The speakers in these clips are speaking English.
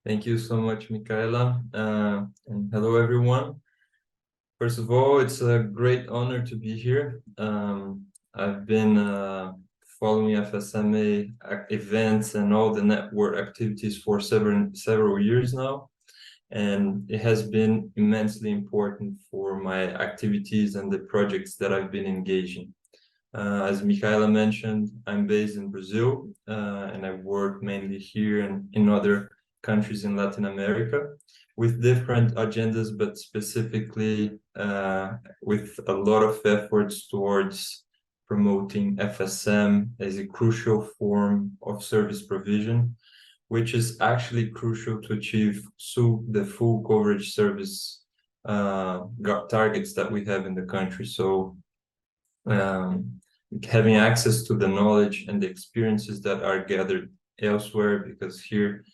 Thank you so much, Michaela, and hello, everyone. First of all, it's a great honor to be here. I've been following FSMA events and all the network activities for several years now, and it has been immensely important for my activities and the projects that I've been engaging. As Michaela mentioned, I'm based in Brazil, and I work mainly here and in other countries in Latin America with different agendas, but specifically with a lot of efforts towards promoting FSM as a crucial form of service provision, which is actually crucial to achieve the full coverage service targets that we have in the country. So having access to the knowledge and the experiences that are gathered elsewhere, because here,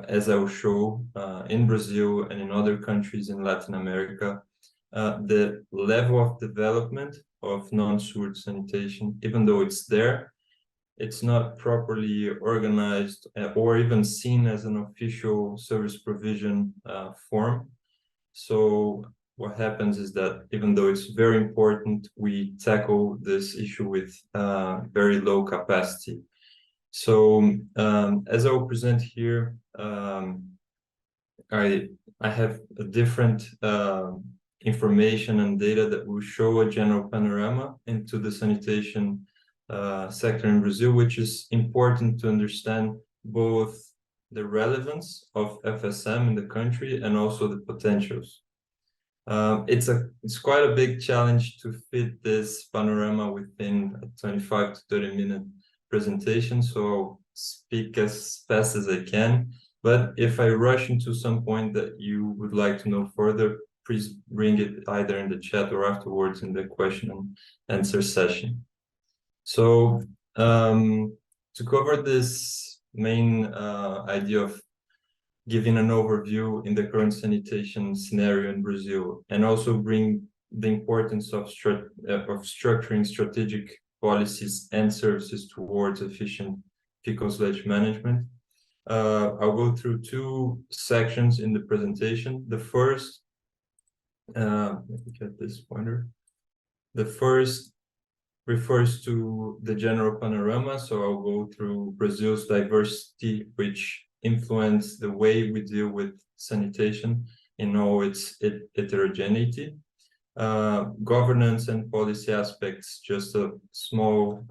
as I will show, in Brazil and in other countries in Latin America, the level of development of non-sewer sanitation, even though it's there, it's not properly organized or even seen as an official service provision form. So what happens is that even though it's very important, we tackle this issue with very low capacity. So as I will present here, I have a different information and data that will show a general panorama into the sanitation sector in Brazil, which is important to understand both the relevance of FSM in the country and also the potentials. It's quite a big challenge to fit this panorama within a 25 to 30-minute presentation, so I'll speak as fast as I can. But if I rush into some point that you would like to know further, please bring it either in the chat or afterwards in the question and answer session. So to cover this main idea of giving an overview in the current sanitation scenario in Brazil, and also bring the importance of structuring strategic policies and services towards efficient fecal sludge management. I'll go through two sections in the presentation. The first, let me get this pointer. The first refers to the general panorama, so I'll go through Brazil's diversity, which influence the way we deal with sanitation in all its heterogeneity. Governance and policy aspects, just a small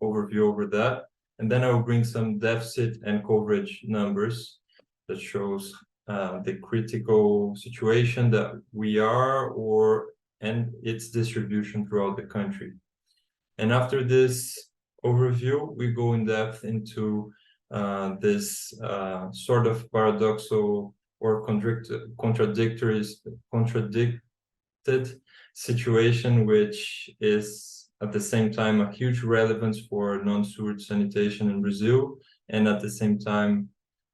overview over that. And then I will bring some deficit and coverage numbers that shows the critical situation that we are and its distribution throughout the country. And after this overview, we go in depth into this sort of paradoxical or contradicted situation, which is at the same time a huge relevance for non-sewer sanitation in Brazil, and at the same time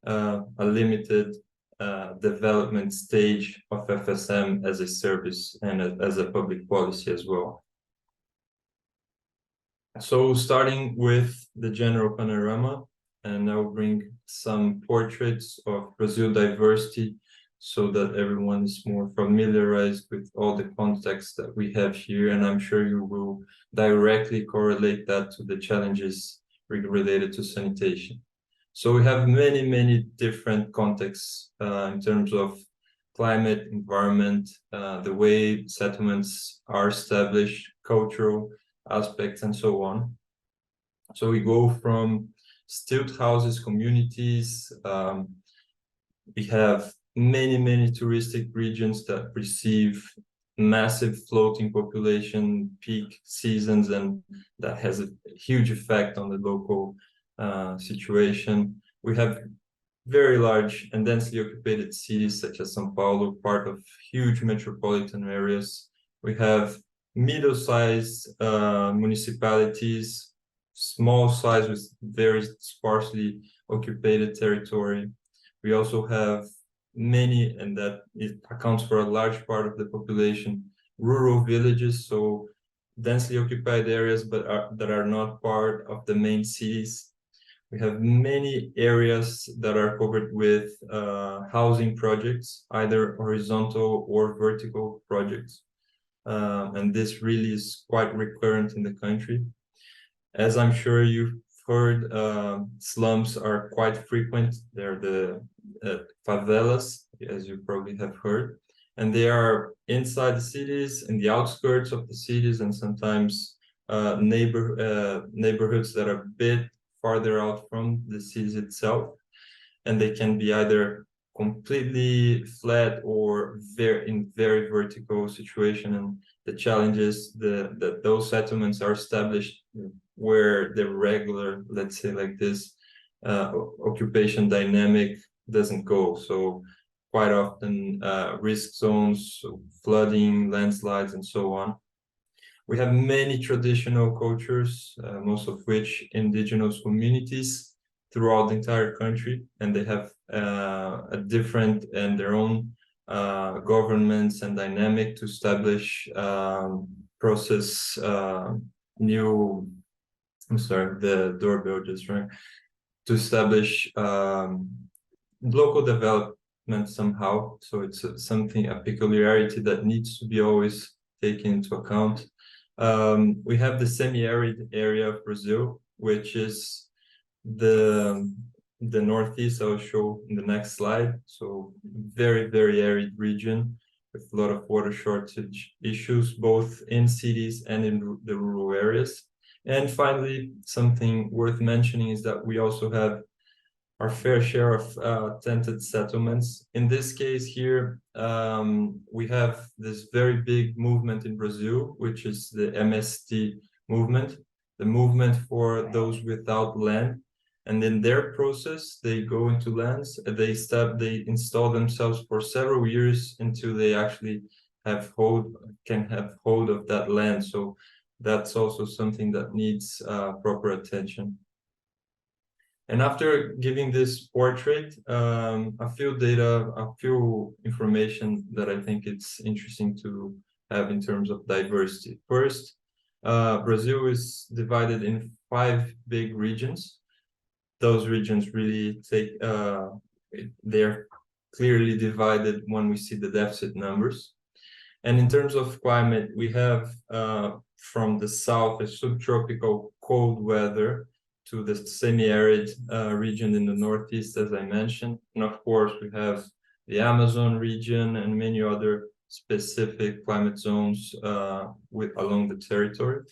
a limited development stage of FSM as a service and as a public policy as well. So starting with the general panorama, and I'll bring some portraits of Brazil diversity so that everyone is more familiarized with all the context that we have here, and I'm sure you will directly correlate that to the challenges related to sanitation. So we have many different contexts in terms of climate, environment, the way settlements are established, cultural aspects, and so on. So we go from stilt houses communities. We have many touristic regions that receive massive floating population peak seasons, and that has a huge effect on the local situation. We have very large and densely occupied cities such as São Paulo, part of huge metropolitan areas. We have middle-sized municipalities, small size with very sparsely occupied territory. We also have many, and that it accounts for a large part of the population, rural villages, so densely occupied areas, but that are not part of the main cities. We have many areas that are covered with housing projects, either horizontal or vertical projects. And this really is quite recurrent in the country. As I'm sure you've heard, slums are quite frequent. They're the favelas, as you probably have heard. And they are inside the cities, in the outskirts of the cities, and sometimes neighborhoods that are a bit farther out from the cities itself. And they can be either completely flat or in very vertical situation. And the challenge is that those settlements are established where the regular, let's say like this, occupation dynamic doesn't go. So quite often risk zones, so flooding, landslides, and so on. We have many traditional cultures, most of which indigenous communities throughout the entire country, and they have a different and their own governments and dynamic to establish process new. I'm sorry, the doorbell just rang. To establish local development somehow. So it's something, a peculiarity that needs to be always taken into account. We have the semi-arid area of Brazil, which is the northeast. I'll show in the next slide. So very, very arid region with a lot of water shortage issues, both in cities and in the rural areas. And finally, something worth mentioning is that we also have our fair share of tented settlements. In this case here, we have this very big movement in Brazil, which is the MST movement, the movement for those without land. And in their process, they go into lands, they install themselves for several years until they actually can have hold of that land. So that's also something that needs proper attention. And after giving this portrait, a few information that I think it's interesting to have in terms of diversity. First, Brazil is divided in 5 big regions. Those regions really they're clearly divided when we see the deficit numbers. And in terms of climate, we have from the south a subtropical cold weather to the semi-arid region in the northeast, as I mentioned. And of course, we have the Amazon region and many other specific climate zones along the territory.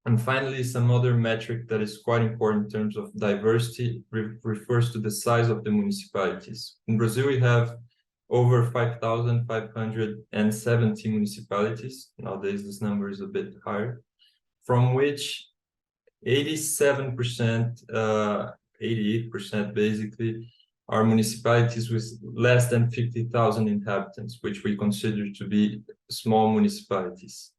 And finally, some other metric that is quite important in terms of diversity refers to the size of the municipalities. In Brazil, we have over 5,570 municipalities. Nowadays, this number is a bit higher, from which 87%, 88% basically, are municipalities with less than 50,000 inhabitants, which we consider to be small municipalities.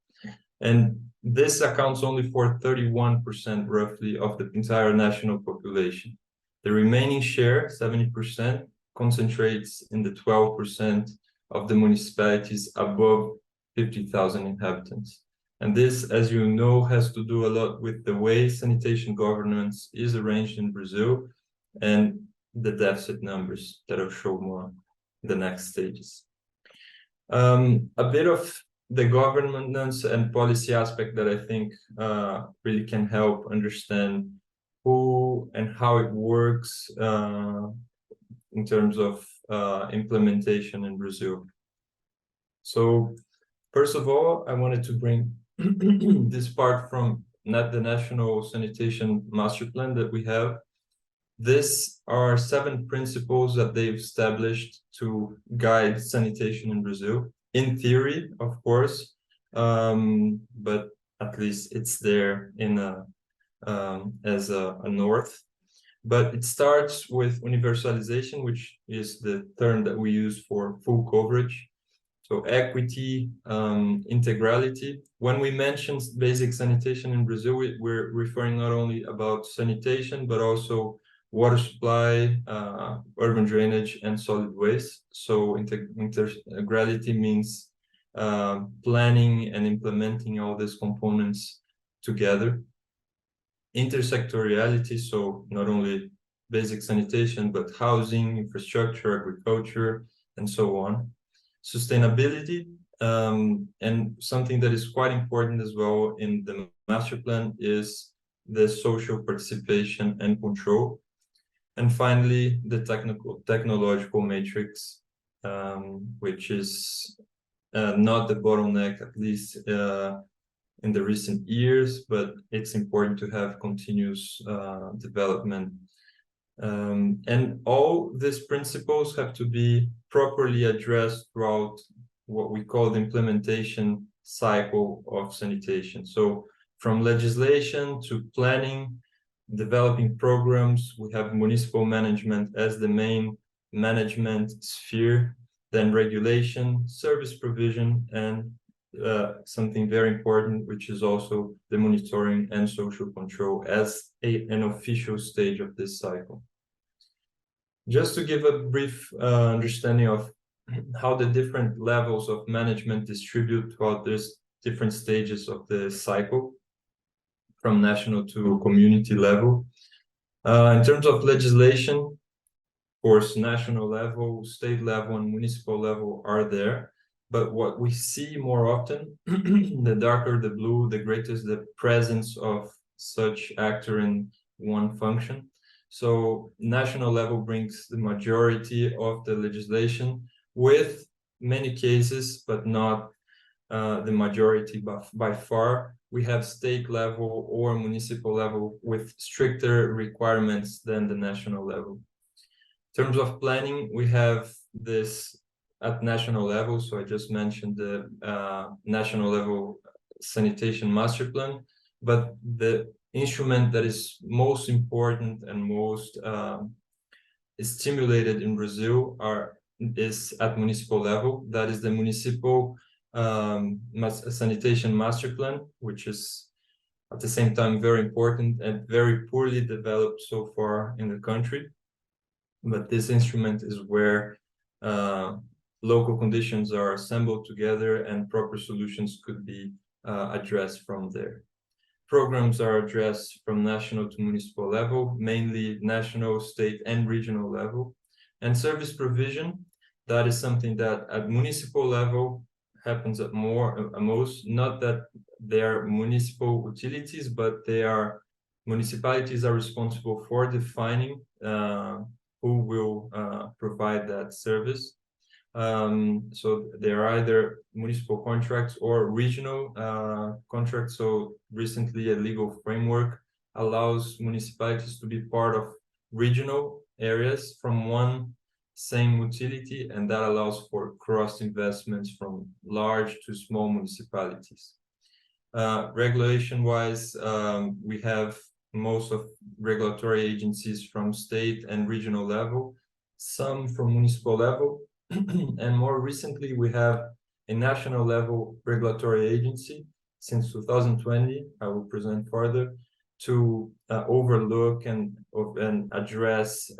And this accounts only for 31% roughly of the entire national population. The remaining share, 70%, concentrates in the 12% of the municipalities above 50,000 inhabitants. And this, as you know, has to do a lot with the way sanitation governance is arranged in Brazil and the deficit numbers that I'll show more in the next stages. A bit of the governance and policy aspect that I think really can help understand who and how it works in terms of implementation in Brazil. So first of all, I wanted to bring this part from the National Sanitation Master Plan that we have. These are 7 principles that they've established to guide sanitation in Brazil. In theory, of course, but at least it's there in as a north. But it starts with universalization, which is the term that we use for full coverage. So equity, integrality. When we mention basic sanitation in Brazil, we're referring not only about sanitation, but also water supply, urban drainage, and solid waste. So integrality means planning and implementing all these components together. intersectoriality, so not only basic sanitation, but housing, infrastructure, agriculture, and so on. Sustainability, and something that is quite important as well in the master plan is the social participation and control. And finally, the technological matrix, which is not the bottleneck, at least in the recent years, but it's important to have continuous development. And all these principles have to be properly addressed throughout what we call the implementation cycle of sanitation. So from legislation to planning, developing programs, we have municipal management as the main management sphere, then regulation, service provision, and something very important, which is also the monitoring and social control as an official stage of this cycle. Just to give a brief understanding of how the different levels of management distribute throughout these different stages of the cycle, from national to community level. In terms of legislation, of course, national level, state level, and municipal level are there. But what we see more often, the darker the blue, the greater is the presence of such actor in one function. So national level brings the majority of the legislation, with many cases, but not the majority by far. We have state level or municipal level with stricter requirements than the national level. In terms of planning, we have this at national level. So I just mentioned the national level sanitation master plan, but the instrument that is most important and most stimulated in Brazil is at municipal level. That is the municipal sanitation master plan, which is at the same time very important and very poorly developed so far in the country. But this instrument is where local conditions are assembled together and proper solutions could be addressed from there. Programs are addressed from national to municipal level, mainly national, state, and regional level. And service provision, that is something that at municipal level happens at most, not that they are municipal utilities, but municipalities are responsible for defining who will provide that service. So they're either municipal contracts or regional contracts. So recently a legal framework allows municipalities to be part of regional areas from one same utility, and that allows for cross investments from large to small municipalities. Regulation-wise, we have most of regulatory agencies from state and regional level, some from municipal level, and more recently we have a national level regulatory agency since 2020, I will present further, to overlook and address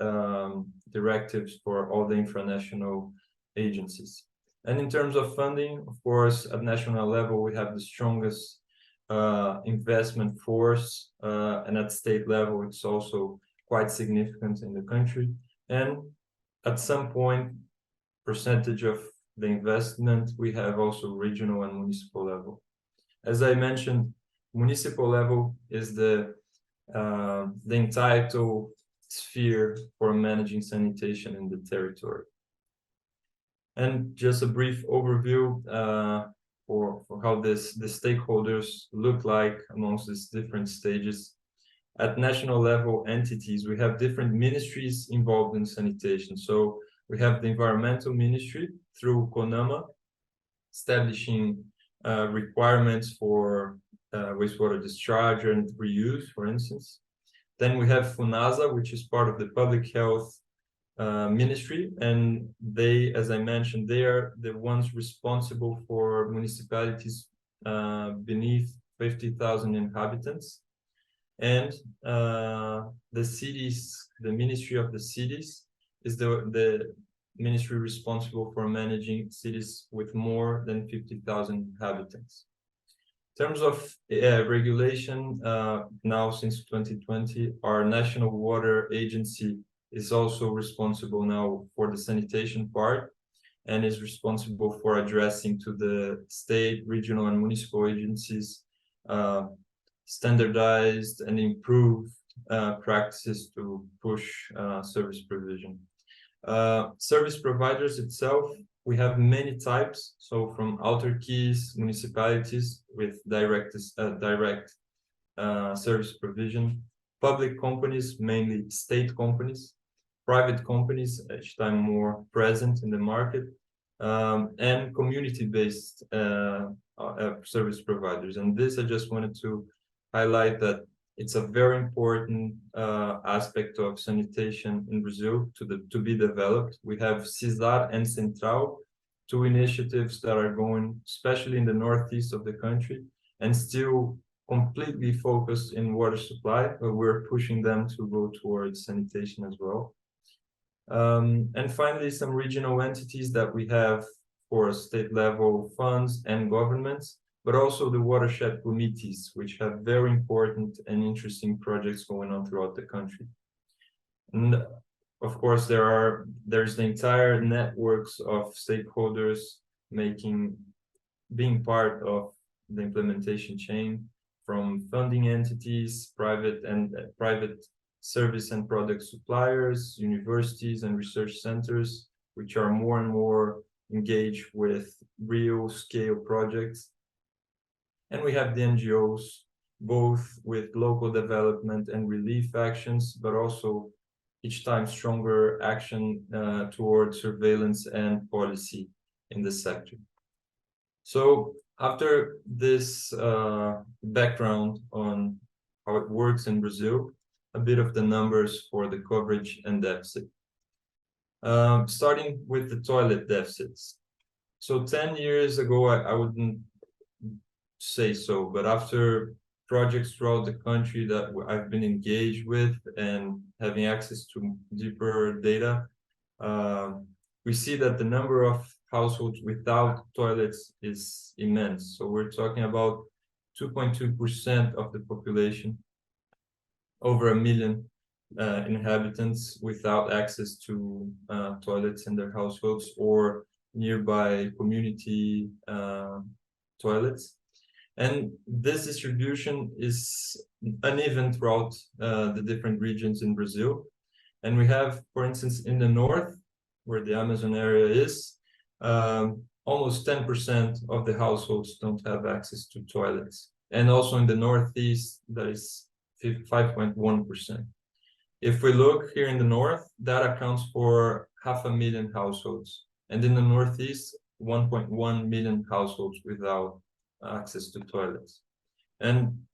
directives for all the infranational agencies. And in terms of funding, of course, at national level, we have the strongest investment force, and at state level, it's also quite significant in the country. And at some point, percentage of the investment, we have also regional and municipal level. As I mentioned, municipal level is the entitled sphere for managing sanitation in the territory. And just a brief overview for how the stakeholders look like amongst these different stages. At national level entities, we have different ministries involved in sanitation. So we have the environmental ministry through CONAMA, establishing requirements for wastewater discharge and reuse, for instance. Then we have FUNASA, which is part of the public health ministry, and they, as I mentioned, they are the ones responsible for municipalities beneath 50,000 inhabitants. And the cities, the Ministry of the Cities is the ministry responsible for managing cities with more than 50,000 inhabitants. In terms of regulation, now since 2020, our National Water Agency is also responsible now for the sanitation part, and is responsible for addressing to the state, regional, and municipal agencies standardized and improved practices to push service provision. Service providers itself, we have many types. So from autarkies, municipalities with direct service provision, public companies, mainly state companies, private companies, each time more present in the market, and community-based service providers. And this, I just wanted to highlight that it's a very important aspect of sanitation in Brazil to be developed. We have CISAR and Central, two initiatives that are going, especially in the northeast of the country, and still completely focused in water supply, but we're pushing them to go towards sanitation as well. And finally, some regional entities that we have for state level funds and governments, but also the watershed committees, which have very important and interesting projects going on throughout the country. And of course, there's the entire networks of stakeholders being part of the implementation chain, from funding entities, private service and product suppliers, universities and research centers, which are more and more engaged with real scale projects. And we have the NGOs, both with local development and relief actions, but also each time stronger action towards surveillance and policy in the sector. So after this background on how it works in Brazil, a bit of the numbers for the coverage and deficit. Starting with the toilet deficits. So 10 years ago, I wouldn't say so, but after projects throughout the country that I've been engaged with and having access to deeper data, we see that the number of households without toilets is immense. So we're talking about 2.2% of the population, over 1 million inhabitants without access to toilets in their households or nearby community toilets. And this distribution is uneven throughout the different regions in Brazil. And we have, for instance, in the north, where the Amazon area is, almost 10% of the households don't have access to toilets. And also in the northeast, that is 5.1%. If we look here in the north, that accounts for 500,000 households. And in the northeast, 1.1 million households without access to toilets. And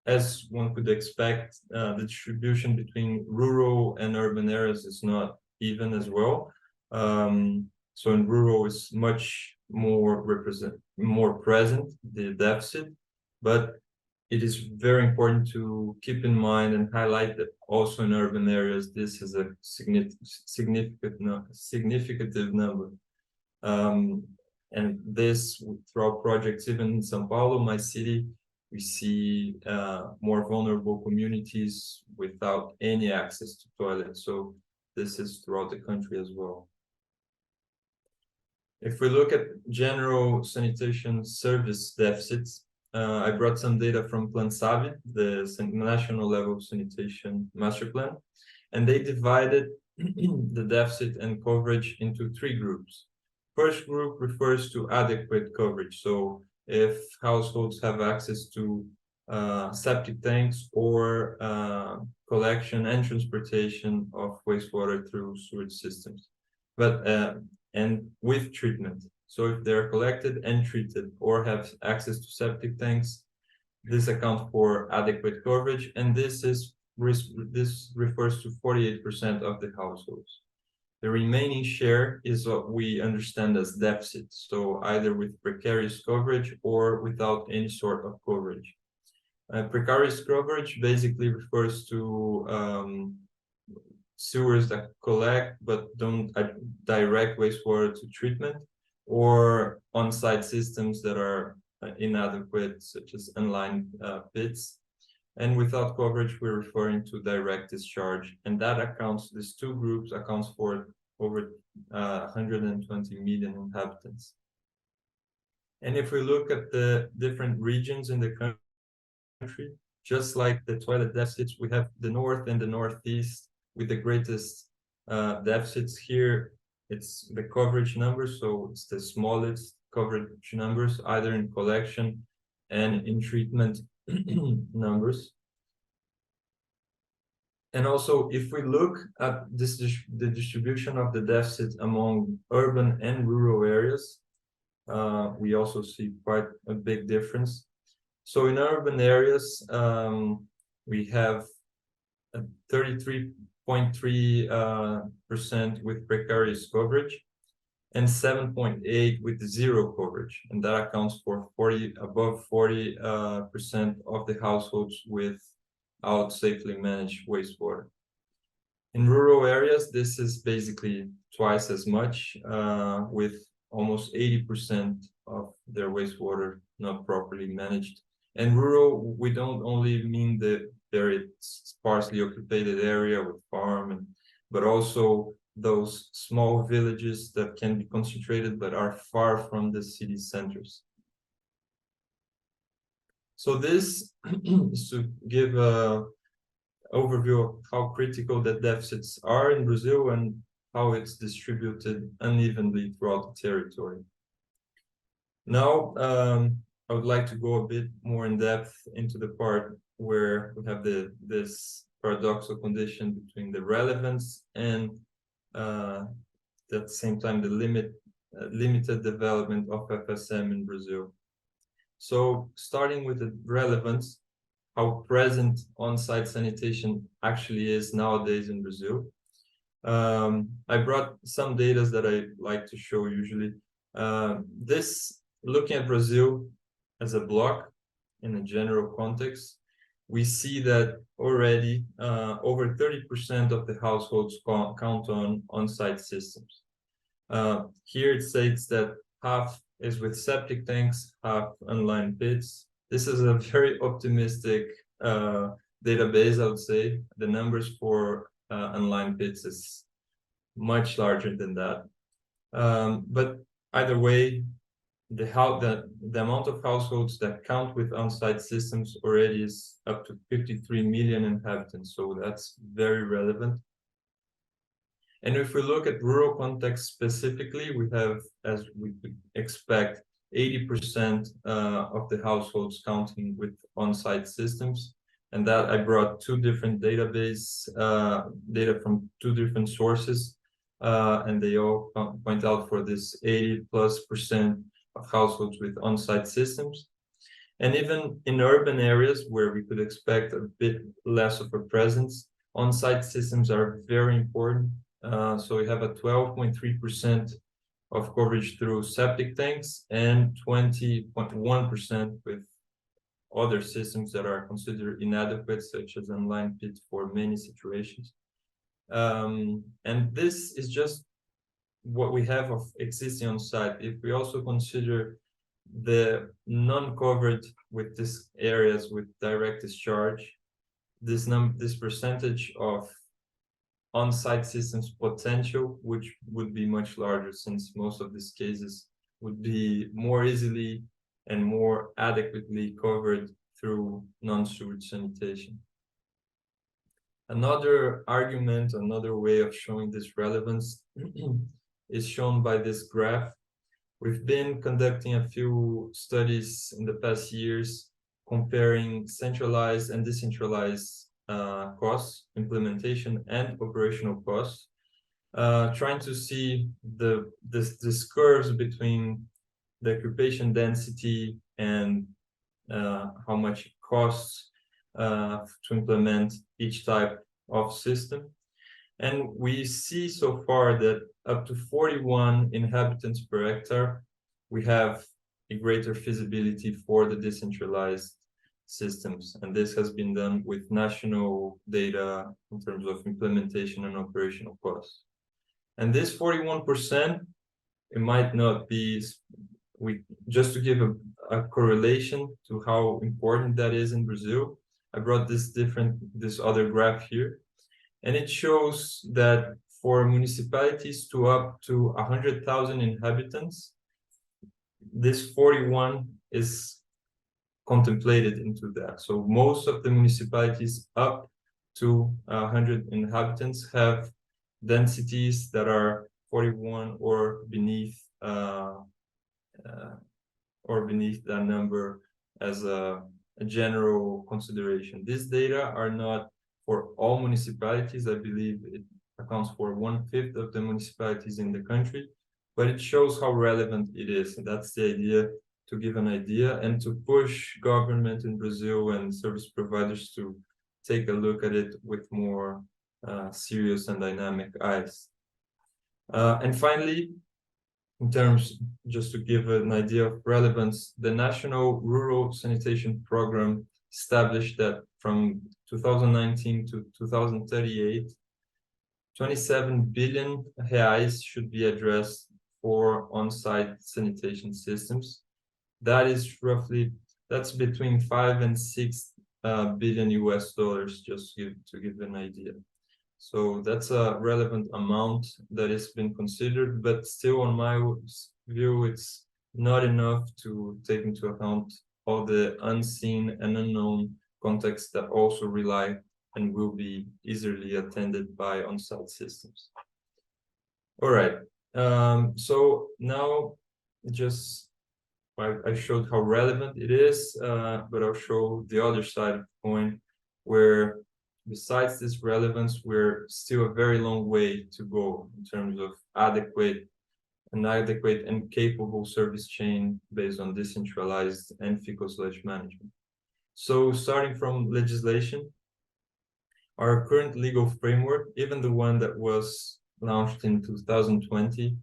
as one could expect, the distribution between rural and urban areas is not even as well. So in rural, it's much more present, the deficit, but it is very important to keep in mind and highlight that also in urban areas, this is a significant number. And this, throughout projects, even in São Paulo, my city, we see more vulnerable communities without any access to toilets. So this is throughout the country as well. If we look at general sanitation service deficits, I brought some data from Plan SAVE, the national level sanitation master plan, and they divided the deficit and coverage into 3 groups. First group refers to adequate coverage. So if households have access to septic tanks or collection and transportation of wastewater through sewage systems, but and with treatment. So if they're collected and treated or have access to septic tanks, this accounts for adequate coverage, and this refers to 48% of the households. The remaining share is what we understand as deficit, so either with precarious coverage or without any sort of coverage. Precarious coverage basically refers to sewers that collect but don't direct wastewater to treatment, or on-site systems that are inadequate, such as unlined pits. And without coverage, we're referring to direct discharge. And that accounts, these two groups accounts for over 120 million inhabitants. And if we look at the different regions in the country, just like the toilet deficits, we have the north and the northeast with the greatest deficits. Here, it's the coverage numbers, so it's the smallest coverage numbers, either in collection and in treatment numbers. And also, if we look at this, the distribution of the deficit among urban and rural areas, we also see quite a big difference. So in urban areas, we have 33.3% with precarious coverage and 7.8% with zero coverage. And that accounts for above 40% of the households without safely managed wastewater. In rural areas, this is basically twice as much, with almost 80% of their wastewater not properly managed. And rural, we don't only mean the very sparsely occupied area with farm, but also those small villages that can be concentrated but are far from the city centers. So this is to give an overview of how critical the deficits are in Brazil and how it's distributed unevenly throughout the territory. Now, I would like to go a bit more in depth into the part where we have this paradoxical condition between the relevance and at the same time the limited development of FSM in Brazil. So starting with the relevance, how present on-site sanitation actually is nowadays in Brazil. I brought some data that I like to show usually. Looking at Brazil as a block in a general context, we see that already over 30% of the households count on on-site systems. Here it states that half is with septic tanks, half unlined pits. This is a very optimistic database, I would say. The numbers for unlined pits is much larger than that. But either way, the amount of households that count with on-site systems already is up to 53 million inhabitants, so that's very relevant. And if we look at rural context specifically, we have, as we could expect, 80% of the households counting with on-site systems. And that I brought two different database data from two different sources, and they all point out for this 80+% of households with on-site systems. And even in urban areas where we could expect a bit less of a presence, on-site systems are very important. So we have a 12.3% of coverage through septic tanks and 20.1% with other systems that are considered inadequate, such as unlined pits for many situations. And this is just what we have of existing on site. If we also consider the non-covered with these areas with direct discharge, this percentage of on-site systems potential, which would be much larger, since most of these cases would be more easily and more adequately covered through non-sewage sanitation. Another argument, another way of showing this relevance is shown by this graph. We've been conducting a few studies in the past years comparing centralized and decentralized costs, implementation and operational costs, trying to see this curves between the occupation density and how much it costs to implement each type of system. And we see so far that up to 41 inhabitants per hectare, we have a greater feasibility for the decentralized systems. And this has been done with national data in terms of implementation and operational costs. And this 41%, it might not be just to give a correlation to how important that is in Brazil, I brought this other graph here, and it shows that for municipalities to up to 100,000 inhabitants, this 41 is contemplated into that. So most of the municipalities up to 100 inhabitants have densities that are 41 or beneath that number as a general consideration. These data are not for all municipalities. I believe it accounts for 1/5 of the municipalities in the country, but it shows how relevant it is. And that's the idea, to give an idea and to push government in Brazil and service providers to take a look at it with more serious and dynamic eyes. And finally, in terms, just to give an idea of relevance, the National Rural Sanitation Program established that from 2019 to 2038, 27 billion reais should be addressed for on-site sanitation systems. That is that's between 5 and 6 billion US dollars, just to give an idea. So that's a relevant amount that has been considered, but still, on my view, it's not enough to take into account all the unseen and unknown contexts that also rely and will be easily attended by on-site systems. All right. So now I showed how relevant it is, but I'll show the other side of the coin, where besides this relevance, we're still a very long way to go in terms of adequate and capable service chain based on decentralized and fecal sludge management. So starting from legislation, our current legal framework, even the one that was launched in 2020,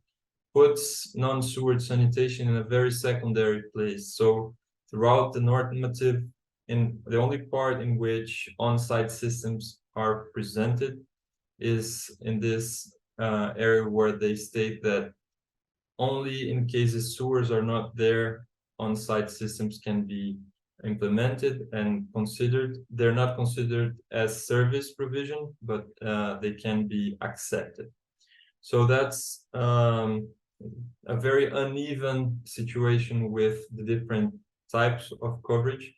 puts non-sewerage sanitation in a very secondary place. So throughout the normative, in the only part in which on-site systems are presented is in this area where they state that only in cases sewers are not there, on-site systems can be implemented and considered. They're not considered as service provision, but they can be accepted. So that's a very uneven situation with the different types of coverage.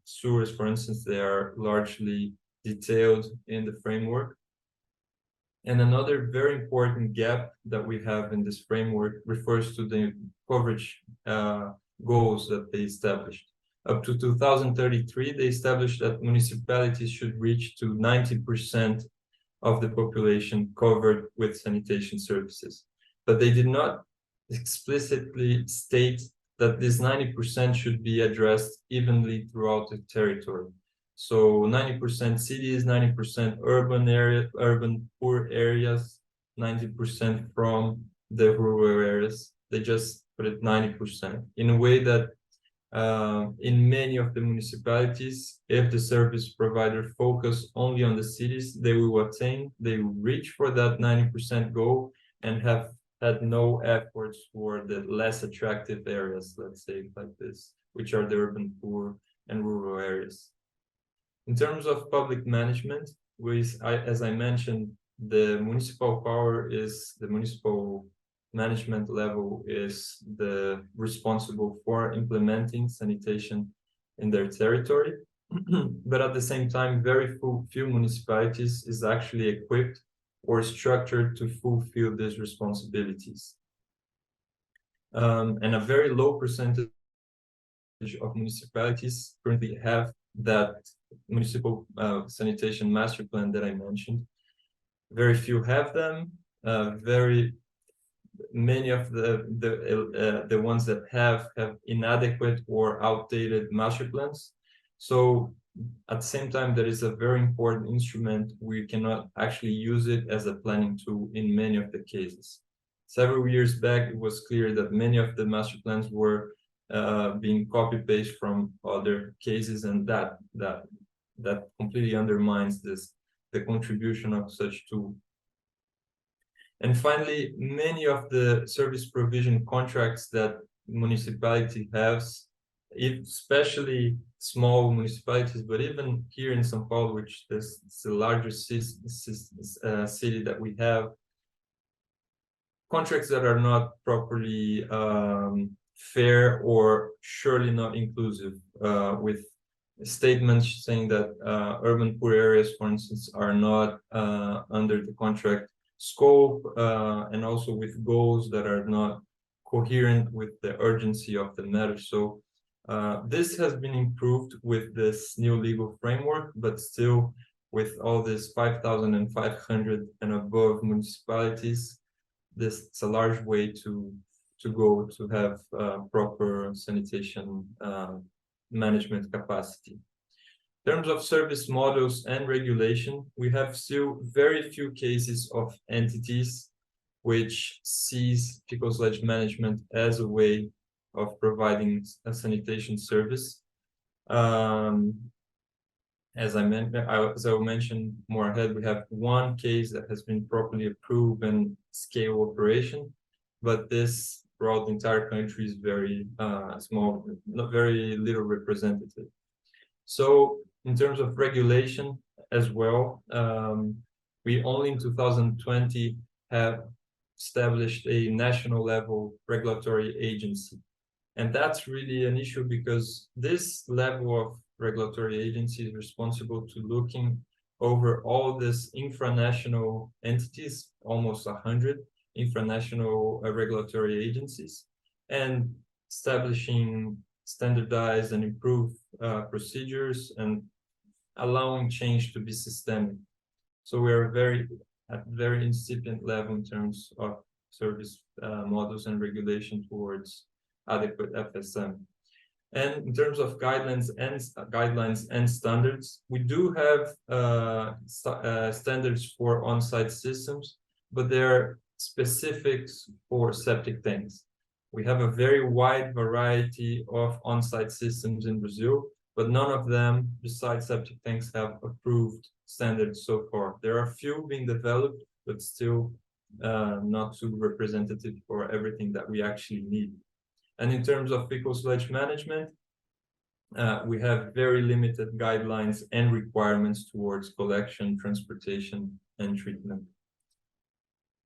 Sewers, for instance, they are largely detailed in the framework. And another very important gap that we have in this framework refers to the coverage goals that they established. Up to 2033, they established that municipalities should reach to 90% of the population covered with sanitation services. But they did not explicitly state that this 90% should be addressed evenly throughout the territory. So 90% cities, 90% urban poor areas, 90% from the rural areas. They just put it 90% in a way that in many of the municipalities, if the service provider focus only on the cities, they will reach for that 90% goal and have had no efforts for the less attractive areas, let's say like this, which are the urban poor and rural areas. In terms of public management, as I mentioned, the municipal management level is responsible for implementing sanitation in their territory. But at the same time, very few municipalities is actually equipped or structured to fulfill these responsibilities. And a very low percentage of municipalities currently have that municipal sanitation master plan that I mentioned. Very few have them. Very many of the ones that have inadequate or outdated master plans. So at the same time, that is a very important instrument. We cannot actually use it as a planning tool in many of the cases. Several years back, it was clear that many of the master plans were being copy-paste from other cases, and that completely undermines the contribution of such tool. And finally, many of the service provision contracts that municipality has, especially small municipalities, but even here in São Paulo, which is the largest city that we have, contracts that are not properly fair or surely not inclusive, with statements saying that urban poor areas, for instance, are not under the contract scope, and also with goals that are not coherent with the urgency of the matter. So this has been improved with this new legal framework, but still with all this 5,500 and above municipalities, it's a large way to go to have proper sanitation management capacity. In terms of service models and regulation, we have still very few cases of entities which sees fecal sludge management as a way of providing a sanitation service. As I mentioned more ahead, we have one case that has been properly approved and scale operation, but this throughout the entire country is very small, not very little representative. So in terms of regulation as well, we only in 2020 have established a national level regulatory agency. And that's really an issue because this level of regulatory agency is responsible to looking over all these infranational entities, almost 100 infranational regulatory agencies, and establishing standardized and improved procedures and allowing change to be systemic. So we are at very incipient level in terms of service models and regulation towards adequate FSM. And in terms of guidelines and standards, we do have standards for on-site systems, but they're specifics for septic tanks. We have a very wide variety of on-site systems in Brazil, but none of them, besides septic tanks, have approved standards so far. There are a few being developed, but still not too representative for everything that we actually need. And in terms of fecal sludge management, we have very limited guidelines and requirements towards collection, transportation, and treatment.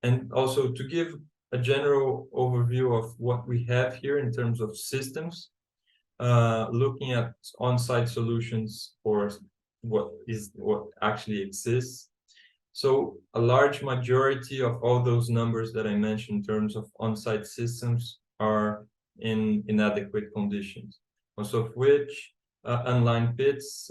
And also to give a general overview of what we have here in terms of systems, looking at on-site solutions for what actually exists. So a large majority of all those numbers that I mentioned in terms of on-site systems are in inadequate conditions, most of which unlined pits,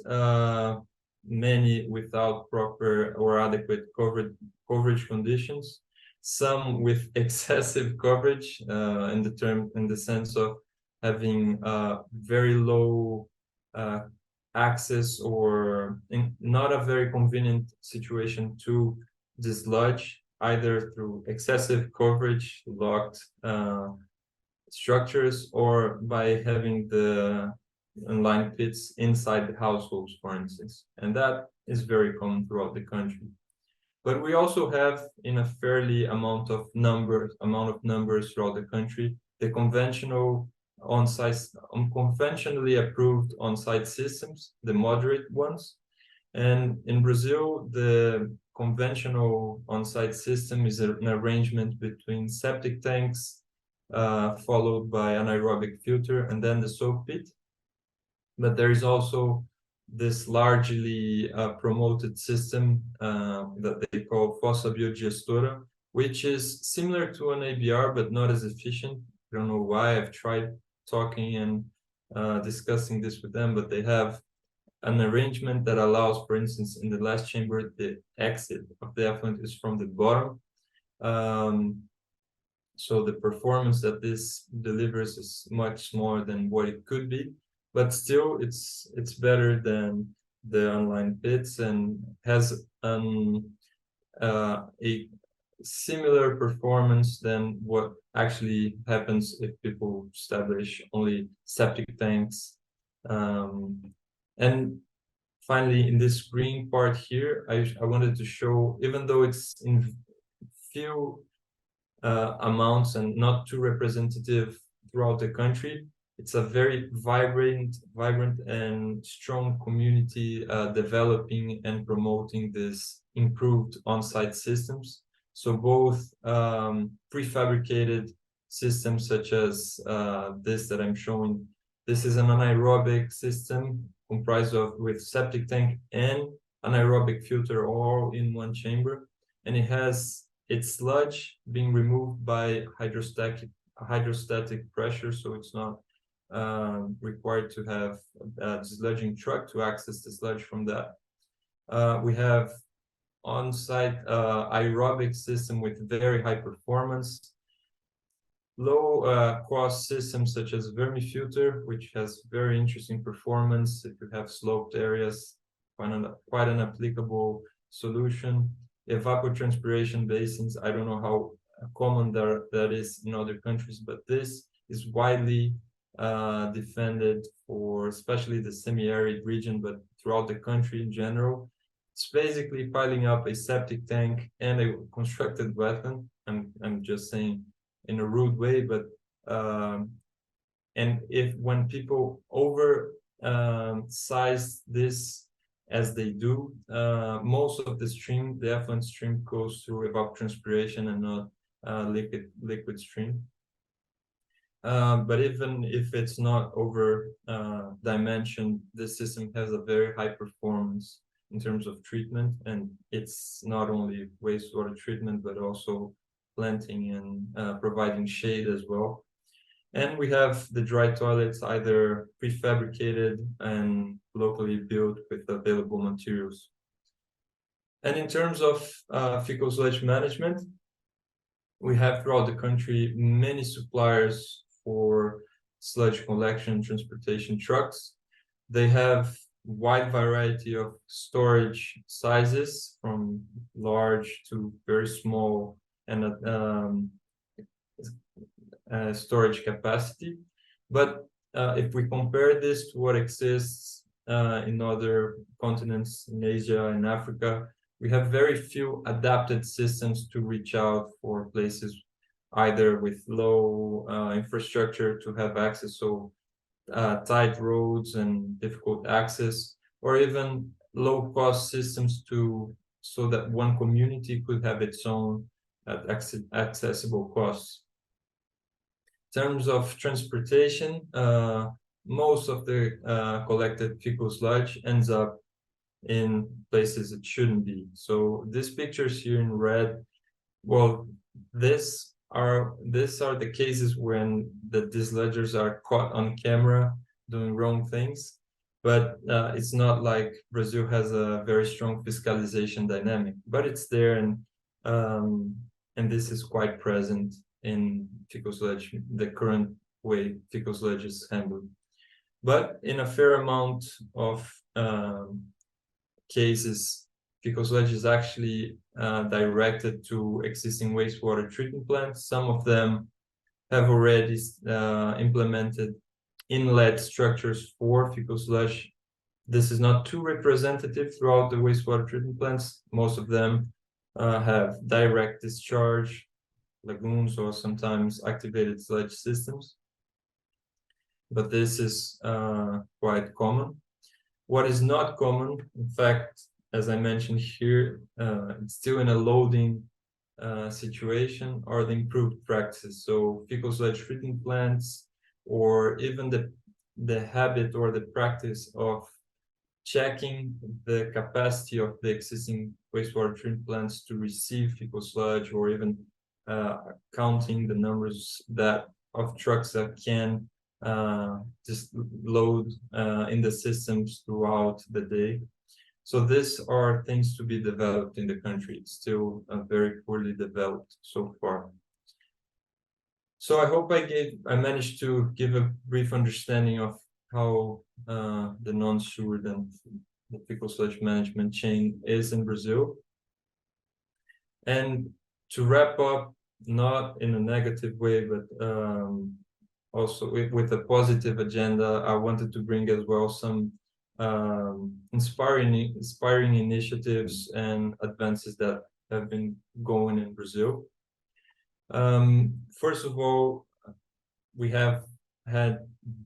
many without proper or adequate coverage conditions, some with excessive coverage in the sense of having very low access or not a very convenient situation to the sludge, either through excessive coverage, locked structures, or by having the unlined pits inside the households, for instance. And that is very common throughout the country. But we also have, in a fairly amount of numbers throughout the country, the conventionally approved on-site systems, the moderate ones. And in Brazil, the conventional on-site system is an arrangement between septic tanks, followed by anaerobic filter, and then the soak pit. But there is also this largely promoted system that they call fossa biodigestora, which is similar to an ABR, but not as efficient. I don't know why. I've tried talking and discussing this with them, but they have an arrangement that allows, for instance, in the last chamber, the exit of the effluent is from the bottom. So the performance that this delivers is much smaller than what it could be, but still it's better than the unlined pits and has a similar performance than what actually happens if people establish only septic tanks. And finally, in this green part here, I wanted to show, even though it's in few amounts and not too representative, throughout the country. It's a very vibrant and strong community developing and promoting this improved on-site systems. So both prefabricated systems such as this that I'm showing. This is an anaerobic system comprised of with septic tank and anaerobic filter all in one chamber, and it has its sludge being removed by hydrostatic pressure, so it's not required to have a sludging truck to access the sludge from that. We have on-site aerobic system with very high performance, low cost systems such as vermifilter, which has very interesting performance if you have sloped areas, quite an applicable solution. Evapotranspiration basins, I don't know how common that is in other countries, but this is widely defended for especially the semi-arid region, but throughout the country in general. It's basically piling up a septic tank and a constructed wetland. I'm just saying in a rude way, but and when people over size this as they do, most of the effluent stream goes through evapotranspiration and not liquid stream. But even if it's not over dimensioned, this system has a very high performance in terms of treatment, and it's not only wastewater treatment, but also planting and providing shade as well. And we have the dry toilets, either prefabricated and locally built with available materials. And in terms of fecal sludge management, we have throughout the country many suppliers for sludge collection and transportation trucks. They have wide variety of storage sizes, from large to very small, and storage capacity. But if we compare this to what exists in other continents, in Asia and Africa, we have very few adapted systems to reach out for places either with low infrastructure to have access, so tight roads and difficult access, or even low-cost systems so that one community could have its own at accessible costs. In terms of transportation, most of the collected fecal sludge ends up in places it shouldn't be. So these pictures here in red, well, these are the cases when the desludgers are caught on camera doing wrong things. But it's not like Brazil has a very strong fiscalization dynamic, but it's there, and this is quite present in fecal sludge, the current way fecal sludge is handled. But in a fair amount of cases, fecal sludge is actually directed to existing wastewater treatment plants. Some of them have already implemented inlet structures for fecal sludge. This is not too representative throughout the wastewater treatment plants. Most of them have direct discharge lagoons or sometimes activated sludge systems. But this is quite common. What is not common, in fact, as I mentioned here, it's still in a loading situation, are the improved practices. So fecal sludge treatment plants, or even the habit or the practice of checking the capacity of the existing wastewater treatment plants to receive fecal sludge, or even counting the numbers of trucks that can just load in the systems throughout the day. So these are things to be developed in the country. It's still very poorly developed so far. So I hope I managed to give a brief understanding of how the non-sewered and the fecal sludge management chain is in Brazil. And to wrap up, not in a negative way, but also with a positive agenda, I wanted to bring as well some inspiring initiatives and advances that have been going in Brazil. First of all, we have had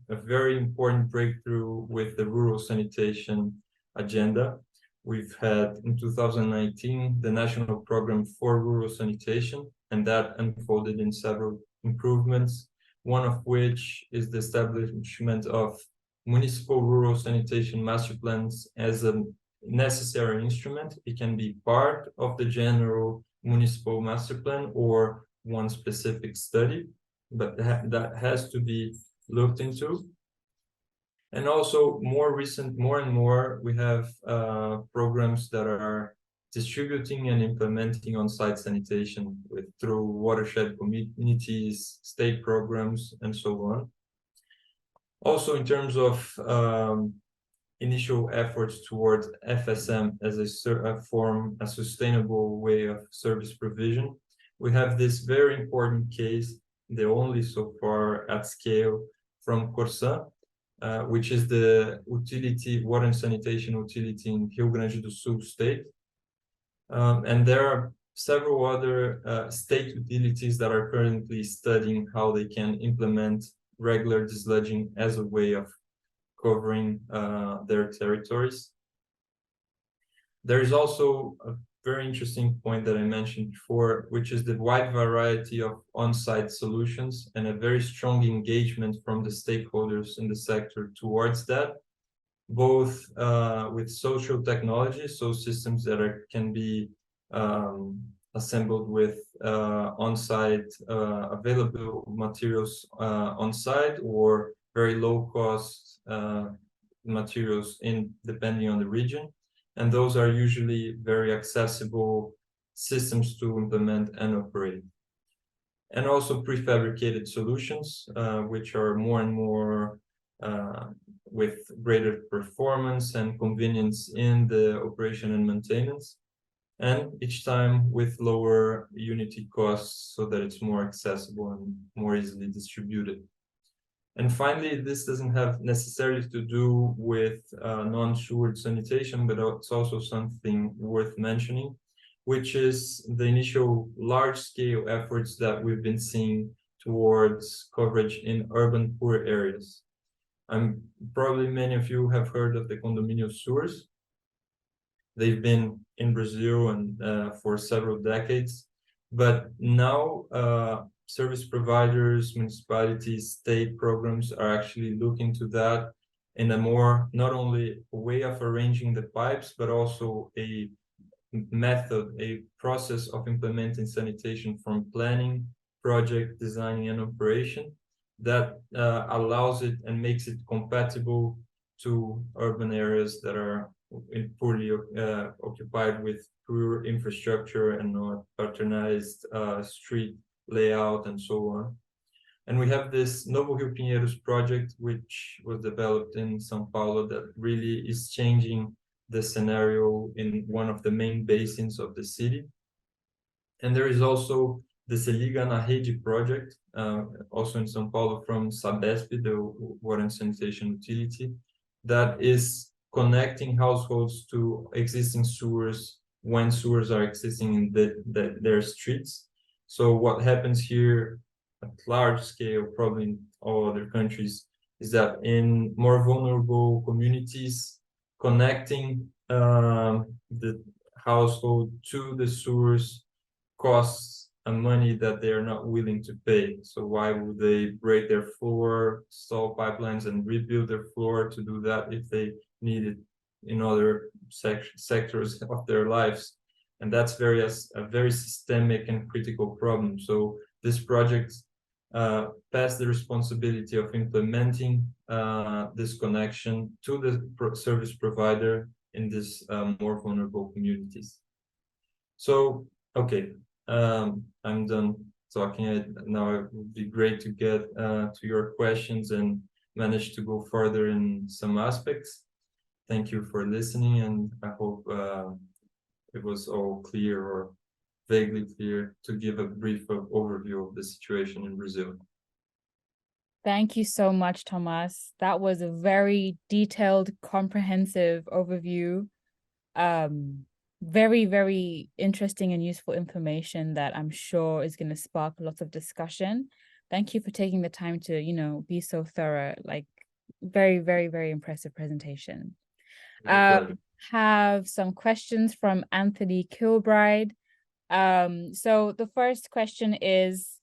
a very important breakthrough with the rural sanitation agenda. We've had in 2019 the National Program for Rural Sanitation, and that unfolded in several improvements, one of which is the establishment of municipal rural sanitation master plans as a necessary instrument. It can be part of the general municipal master plan or one specific study, but that has to be looked into. And also more and more, we have programs that are distributing and implementing on-site sanitation through watershed communities, state programs, and so on. Also, in terms of initial efforts towards FSM as a sustainable way of service provision, we have this very important case, the only so far at scale, from Corsan, which is the water and sanitation utility in Rio Grande do Sul state. And there are several other state utilities that are currently studying how they can implement regular desludging as a way of covering their territories. There is also a very interesting point that I mentioned before, which is the wide variety of on-site solutions and a very strong engagement from the stakeholders in the sector towards that, both with social technology, so systems that can be assembled with on-site available materials on-site, or very low-cost materials depending on the region. And those are usually very accessible systems to implement and operate. And also prefabricated solutions, which are more and more with greater performance and convenience in the operation and maintenance, and each time with lower unity costs so that it's more accessible and more easily distributed. And finally, this doesn't have necessarily to do with non-sewered sanitation, but it's also something worth mentioning, which is the initial large-scale efforts that we've been seeing towards coverage in urban poor areas. Probably many of you have heard of the condominium sewers. They've been in Brazil and for several decades, but now service providers, municipalities, state programs are actually looking to that in a more, not only a way of arranging the pipes, but also a method, a process of implementing sanitation from planning, project, designing, and operation that allows it and makes it compatible to urban areas that are poorly occupied with poor infrastructure and not patronized street layout and so on. And we have this Novo Rio Pinheiros project, which was developed in São Paulo, that really is changing the scenario in one of the main basins of the city. And there is also the Se Liga na Rede project, also in São Paulo from Sabesp, the water and sanitation utility, that is connecting households to existing sewers when sewers are existing in their streets. So what happens here at large scale, probably in all other countries, is that in more vulnerable communities, connecting the household to the sewers costs money that they are not willing to pay. So why would they break their floor, install pipelines, and rebuild their floor to do that if they need it in other sectors of their lives? And that's a very systemic and critical problem. So this project passed the responsibility of implementing this connection to the service provider in these more vulnerable communities. So, okay, I'm done talking. Now it would be great to get to your questions and manage to go further in some aspects. Thank you for listening, and I hope it was all clear or vaguely clear to give a brief overview of the situation in Brazil. Thank you so much, Thomas. That was a very detailed, comprehensive overview. Very, very interesting and useful information that I'm sure is going to spark lots of discussion. Thank you for taking the time to, be so thorough. Like, very, very, very impressive presentation. My pleasure. Have some questions from Anthony Kilbride. So the first question is,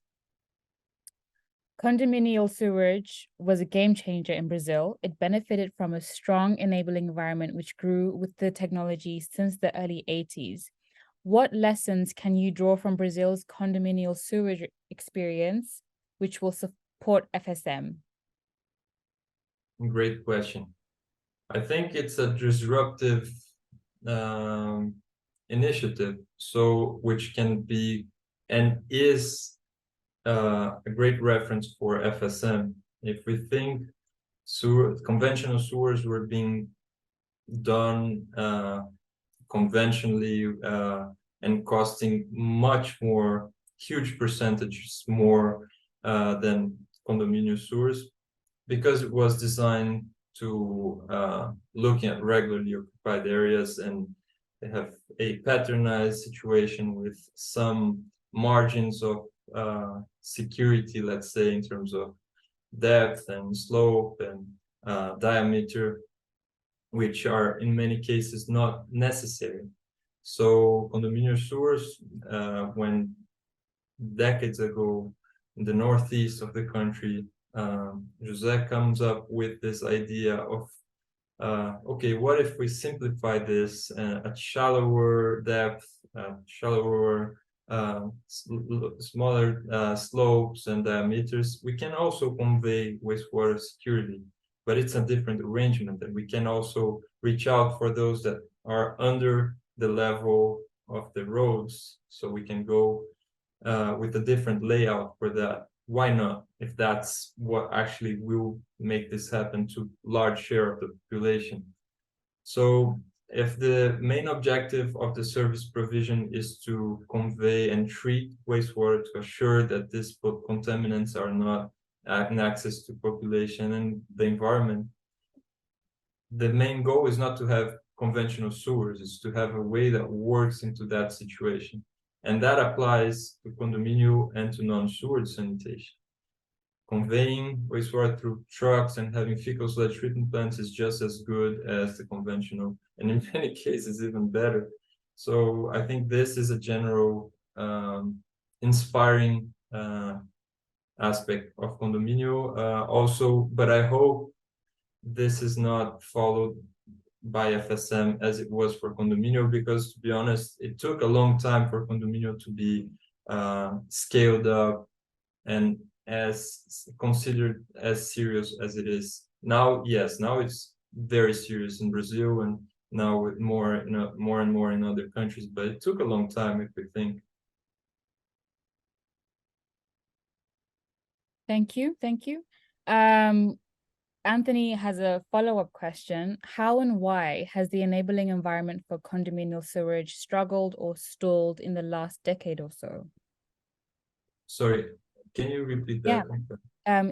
condominial sewage was a game changer in Brazil. It benefited from a strong enabling environment which grew with the technology since the early 80s. What lessons can you draw from Brazil's condominial sewage experience, which will support FSM? Great question. I think it's a disruptive initiative, so which can be and is a great reference for FSM. If we think conventional sewers were being done conventionally and costing much more, huge percentages more than condominium sewers, because it was designed to looking at regularly occupied areas, and they have a patternized situation with some margins of security, let's say, in terms of depth and slope and diameter, which are in many cases not necessary. So condominium sewers, when decades ago in the northeast of the country, José comes up with this idea of, okay, what if we simplify this at shallower depth, shallower, smaller slopes and diameters? We can also convey wastewater securely, but it's a different arrangement, and we can also reach out for those that are under the level of the roads, so we can go with a different layout for that. Why not? If that's what actually will make this happen to large share of the population. So if the main objective of the service provision is to convey and treat wastewater to assure that these contaminants are not in access to population and the environment, the main goal is not to have conventional sewers, it's to have a way that works into that situation. And that applies to condominium and to non-sewer sanitation. Conveying wastewater through trucks and having fecal sludge treatment plants is just as good as the conventional, and in many cases even better. So I think this is a general inspiring aspect of condominium. Also, but I hope this is not followed by FSM as it was for condominium, because to be honest, it took a long time for condominium to be scaled up and as considered as serious as it is now. Yes, now it's very serious in Brazil, and now with more, more and more in other countries, but it took a long time, if we think. Thank you. Anthony has a follow-up question. How and why has the enabling environment for condominial sewage struggled or stalled in the last decade or so? Sorry, can you repeat that? Yeah.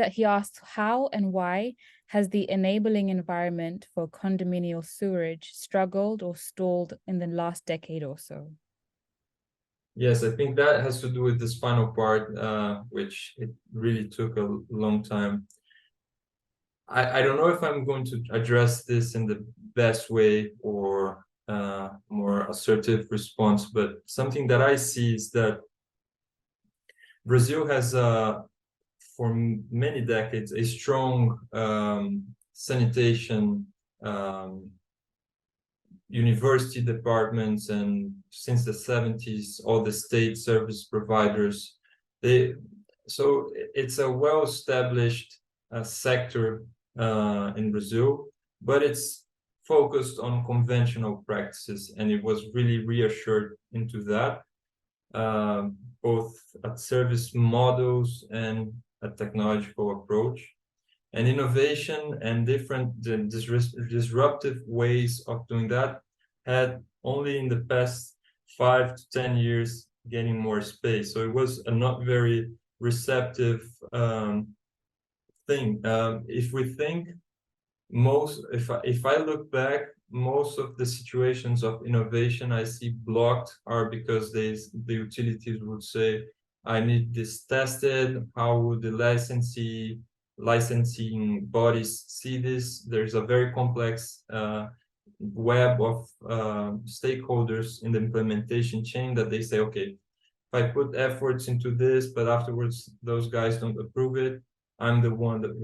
He asked, how and why has the enabling environment for condominial sewage struggled or stalled in the last decade or so? Yes, I think that has to do with this final part, which it really took a long time. I don't know if I'm going to address this in the best way or more assertive response, but something that I see is that Brazil has, for many decades, a strong sanitation university departments, and since the 70s, all the state service providers. So it's a well-established sector in Brazil, but it's focused on conventional practices, and it was really reassured into that, both at service models and a technological approach. And innovation and different disruptive ways of doing that had only in the past 5 to 10 years gaining more space. So it was a not very receptive thing. If we think if I look back, most of the situations of innovation I see blocked are because the utilities would say, I need this tested. How would the licensing bodies see this? There's a very complex web of stakeholders in the implementation chain that they say, okay, if I put efforts into this, but afterwards those guys don't approve it, I'm the one that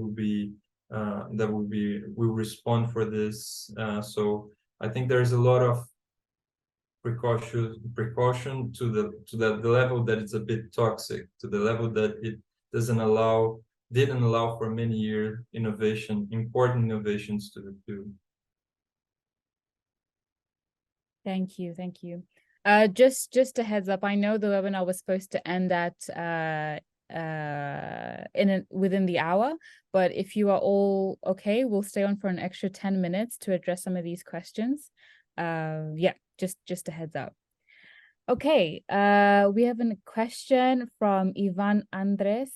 will respond for this. So I think there's a lot of precaution to the level that it's a bit toxic, to the level that it didn't allow for many years important innovations to do. Thank you. Just a heads up, I know the webinar was supposed to end at within the hour, but if you are all okay, we'll stay on for an extra 10 minutes to address some of these questions. Yeah, just a heads up. Okay, we have a question from Ivan Andres.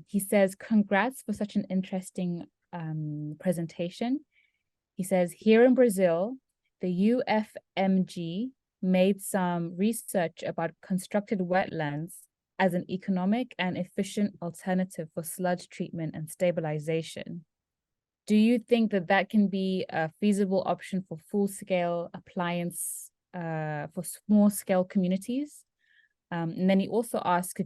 He says, congrats for such an interesting presentation. He says, here in Brazil, the UFMG made some research about constructed wetlands as an economic and efficient alternative for sludge treatment and stabilization. Do you think that that can be a feasible option for full-scale appliance for small-scale communities? And then he also asked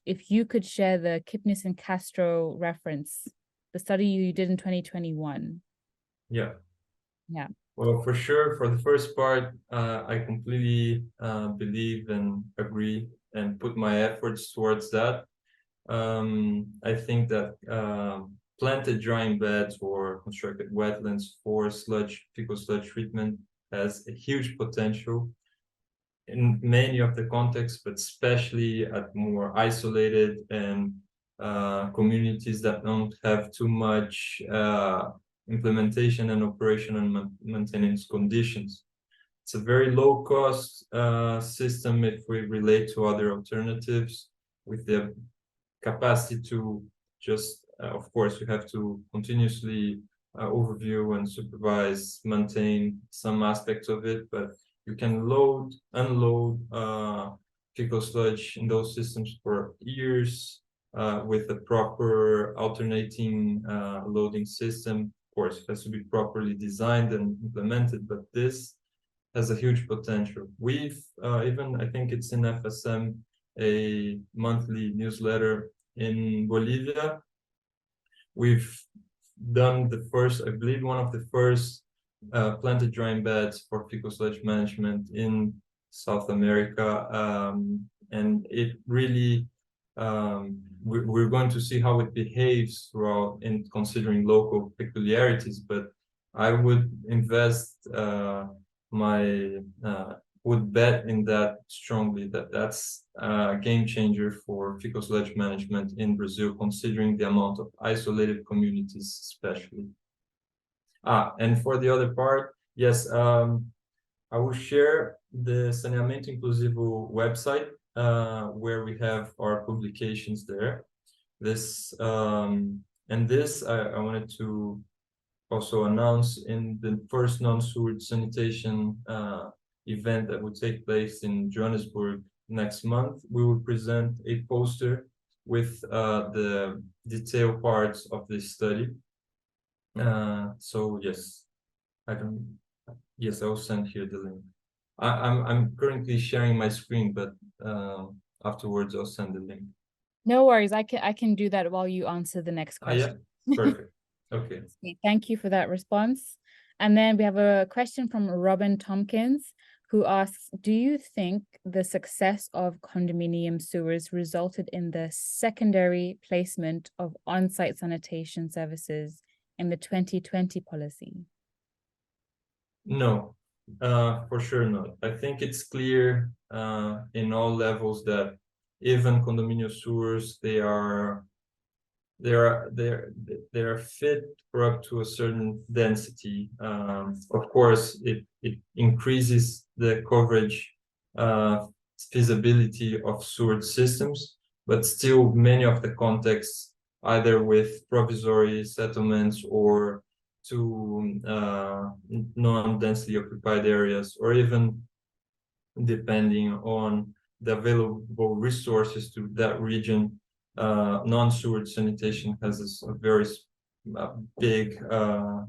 if you could share the Kipnis and Castro reference, the study you did in 2021. Yeah. Yeah. Well, for sure, for the first part, I completely believe and agree and put my efforts towards that. I think that planted drying beds or constructed wetlands for fecal sludge treatment has a huge potential in many of the contexts, but especially at more isolated and communities that don't have too much implementation and operation and maintenance conditions. It's a very low cost system if we relate to other alternatives, with the capacity to just, of course, you have to continuously overview and supervise, maintain some aspects of it, but you can unload fecal sludge in those systems for years with a proper alternating loading system. Of course, it has to be properly designed and implemented, but this has a huge potential. We've even, I think it's in FSM, a monthly newsletter in Bolivia. We've done the first, I believe, one of the first planted drying beds for fecal sludge management in South America. And it really, we're going to see how it behaves throughout in considering local peculiarities, but I would invest would bet in that strongly, that's a game changer for fecal sludge management in Brazil, considering the amount of isolated communities, especially. And for the other part, yes, I will share the Saneamento Inclusivo website, where we have our publications there. I wanted to also announce in the first non-sewage sanitation event that will take place in Johannesburg next month. We will present a poster with the detailed parts of this study. So yes, I'll send here the link. I'm currently sharing my screen, but afterwards I'll send the link. No worries, I can do that while you answer the next question. Yeah, perfect. Okay. Thank you for that response. And then we have a question from Robin Tompkins, who asks, do you think the success of condominium sewers resulted in the secondary placement of on-site sanitation services in the 2020 policy? No, for sure not. I think it's clear in all levels that even condominium sewers, they are fit for up to a certain density. Of course, it increases the coverage feasibility of sewage systems, but still many of the contexts, either with provisory settlements or to non-densely occupied areas, or even depending on the available resources to that region, non-sewage sanitation has a very big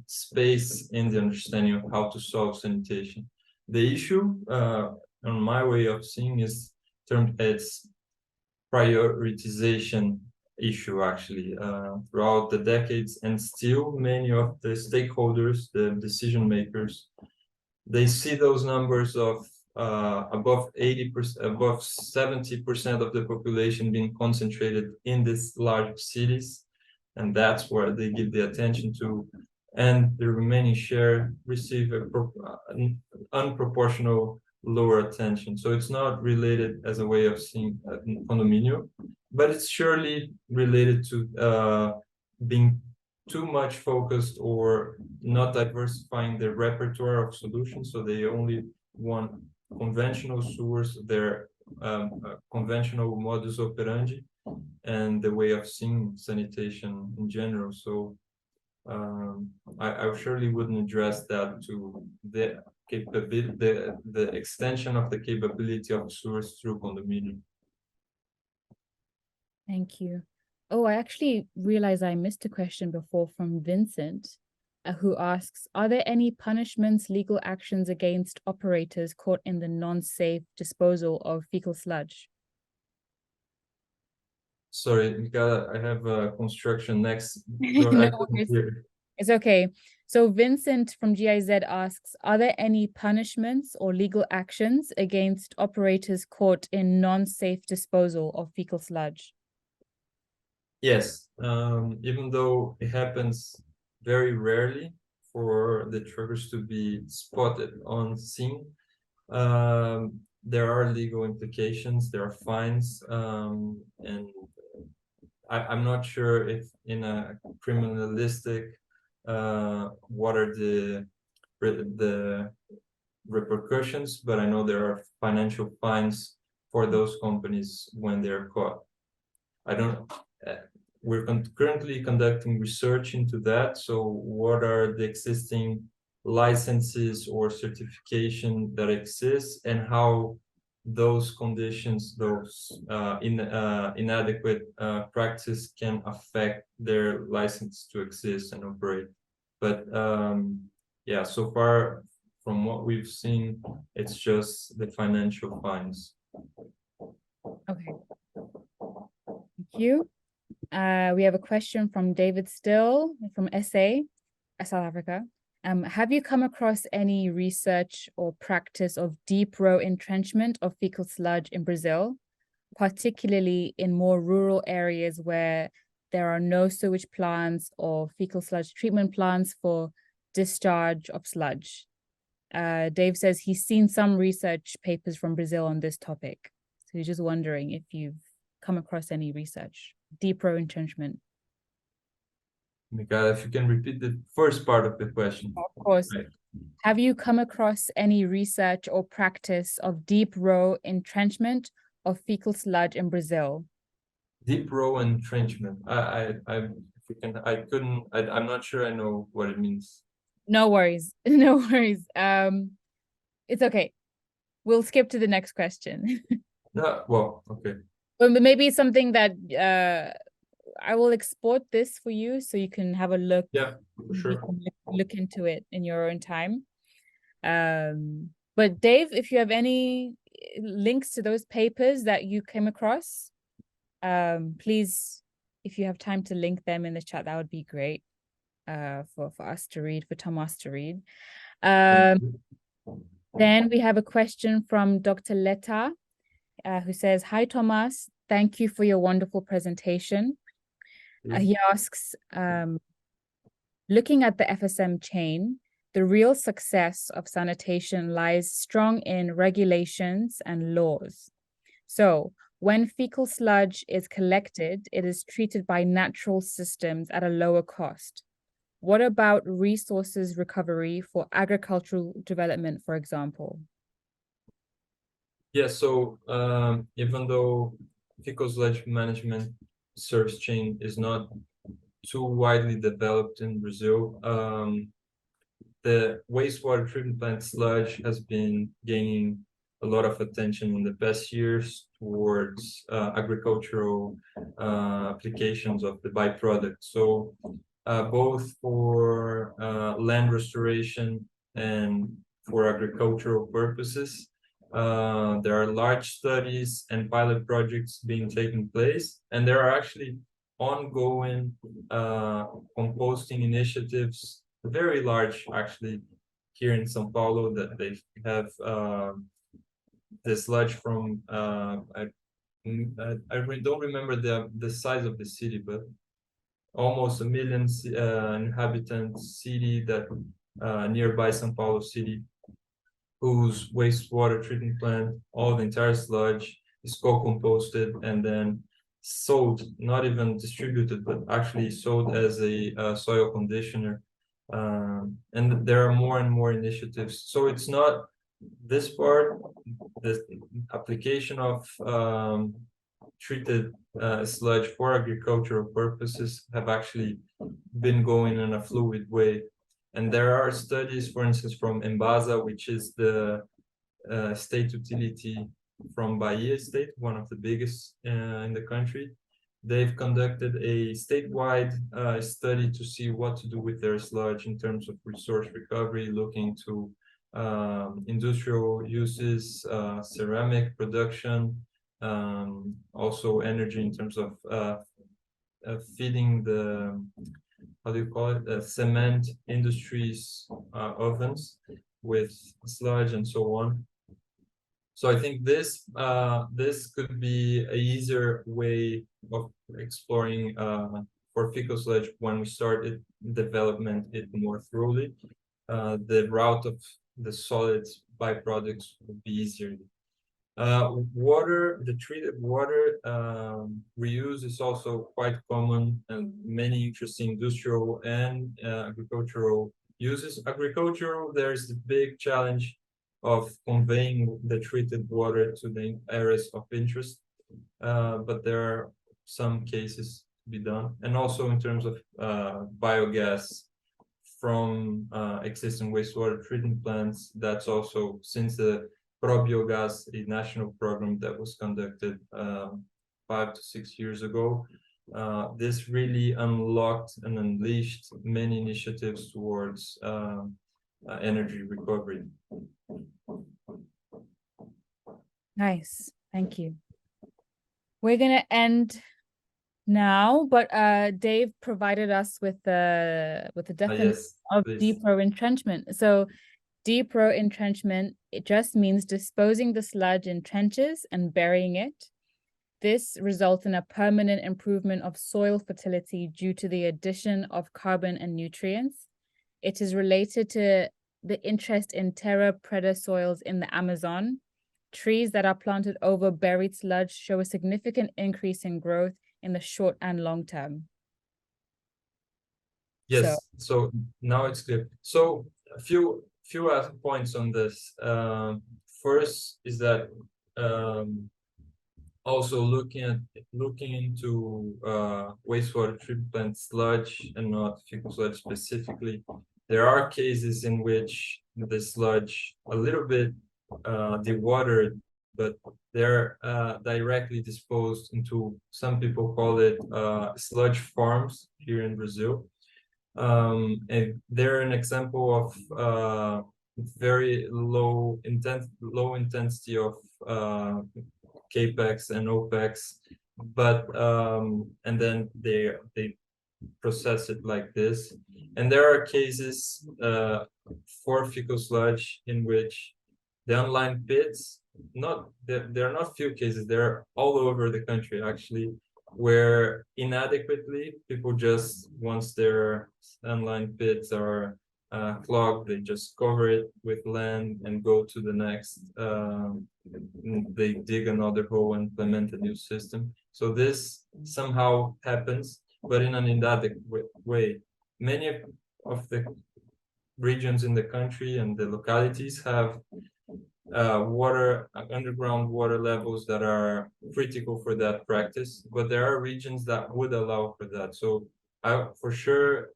space in the understanding of how to solve sanitation. The issue, on my way of seeing, is its prioritization issue, actually, throughout the decades, and still many of the stakeholders, the decision makers, they see those numbers of above 80%, above 70% of the population being concentrated in these large cities, and that's where they give the attention to, and the remaining share receive an unproportional lower attention. So it's not related as a way of seeing condominium, but it's surely related to being too much focused or not diversifying their repertoire of solutions. So they only want conventional sewers, their conventional modus operandi, and the way of seeing sanitation in general. So I surely wouldn't address that to the capability, the extension of the capability of sewers through condominium. Thank you. Oh, I actually realized I missed a question before from Vincent, who asks, are there any punishments, legal actions against operators caught in the non-safe disposal of fecal sludge? Sorry, Mika, I have a construction next door. No worries. It's okay. So Vincent from GIZ asks, are there any punishments or legal actions against operators caught in non-safe disposal of fecal sludge? Yes, even though it happens very rarely for the truckers to be spotted on scene, there are legal implications, there are fines, and I'm not sure if in a criminalistic, what are the repercussions, but I know there are financial fines for those companies when they're caught. I don't. We're currently conducting research into that. So what are the existing licenses or certification that exist, and how those conditions, those inadequate practice can affect their license to exist and operate. But yeah, so far from what we've seen, it's just the financial fines. Okay. Thank you. We have a question from David Still from SA, South Africa. Have you come across any research or practice of deep row entrenchment of fecal sludge in Brazil, particularly in more rural areas where there are no sewage plants or fecal sludge treatment plants for discharge of sludge? Dave says he's seen some research papers from Brazil on this topic. So he's just wondering if you've come across any research. Deep row entrenchment. Mika, if you can repeat the first part of the question. Of course. Right. Have you come across any research or practice of deep row entrenchment of fecal sludge in Brazil? Deep row entrenchment. I'm not sure I know what it means. No worries. No worries. It's okay. We'll skip to the next question. No, well, okay. But maybe it's something that I will export this for you so you can have a look. Yeah, for sure. Look into it in your own time. But Dave, if you have any links to those papers that you came across, please, if you have time to link them in the chat, that would be great for us to read, for Thomas to read. Then we have a question from Dr. Letta, who says, hi, Thomas. Thank you for your wonderful presentation. He asks, looking at the FSM chain, the real success of sanitation lies strong in regulations and laws. So when fecal sludge is collected, it is treated by natural systems at a lower cost. What about resources recovery for agricultural development, for example? Yeah, so even though fecal sludge management service chain is not too widely developed in Brazil, the wastewater treatment plant sludge has been gaining lot of attention in the past years towards agricultural applications of the byproduct. So both for land restoration and for agricultural purposes, there are large studies and pilot projects being taken place, and there are actually ongoing composting initiatives, very large actually, here in São Paulo, that they have the sludge from I don't remember the size of the city, but almost 1 million inhabitant city that nearby São Paulo city, whose wastewater treatment plant, all the entire sludge is co-composted and then sold, not even distributed, but actually sold as a soil conditioner. And there are more and more initiatives. So it's not this part, the application of treated sludge for agricultural purposes have actually been going in a fluid way. And there are studies, for instance, from Embasa, which is the state utility from Bahia State, one of the biggest in the country. They've conducted a statewide study to see what to do with their sludge in terms of resource recovery, looking to industrial uses, ceramic production, also energy in terms of feeding the, how do you call it, cement industries ovens with sludge and so on. So I think this could be a easier way of exploring for fecal sludge when we start development it more thoroughly. The route of the solid byproducts would be easier. Water, the treated water reuse is also quite common, and many interesting industrial and agricultural uses. Agricultural, there's the big challenge of conveying the treated water to the areas of interest, but there are some cases to be done. And also in terms of biogas from existing wastewater treatment plants, that's also, since the ProBiogas, a national program that was conducted 5 to 6 years ago, this really unlocked and unleashed many initiatives towards energy recovery. Nice, thank you. We're gonna end now, but Dave provided us with the definition Yes, of please. deep row entrenchment. So deep row entrenchment, it just means disposing the sludge in trenches and burying it. This results in a permanent improvement of soil fertility due to the addition of carbon and nutrients. It is related to the interest in terra preta soils in the Amazon. Trees that are planted over buried sludge show a significant increase in growth in the short and long term. Yes, so now it's clear. So a few other points on this. First is that also looking into wastewater treatment plant sludge and not fecal sludge specifically, there are cases in which the sludge a little bit dewatered, but they're directly disposed into, some people call it sludge farms here in Brazil. And they're an example of very low intensity of capex and opex, but and then they process it like this. And there are cases for fecal sludge in which the unlined pits, there are not few cases, they're all over the country actually, where inadequately people just, once their unlined pits are clogged, they just cover it with land and go to the next, they dig another hole and implement a new system. So this somehow happens, but in an inadequate way. Many of the regions in the country and the localities have underground water levels that are critical for that practice, but there are regions that would allow for that. So for sure,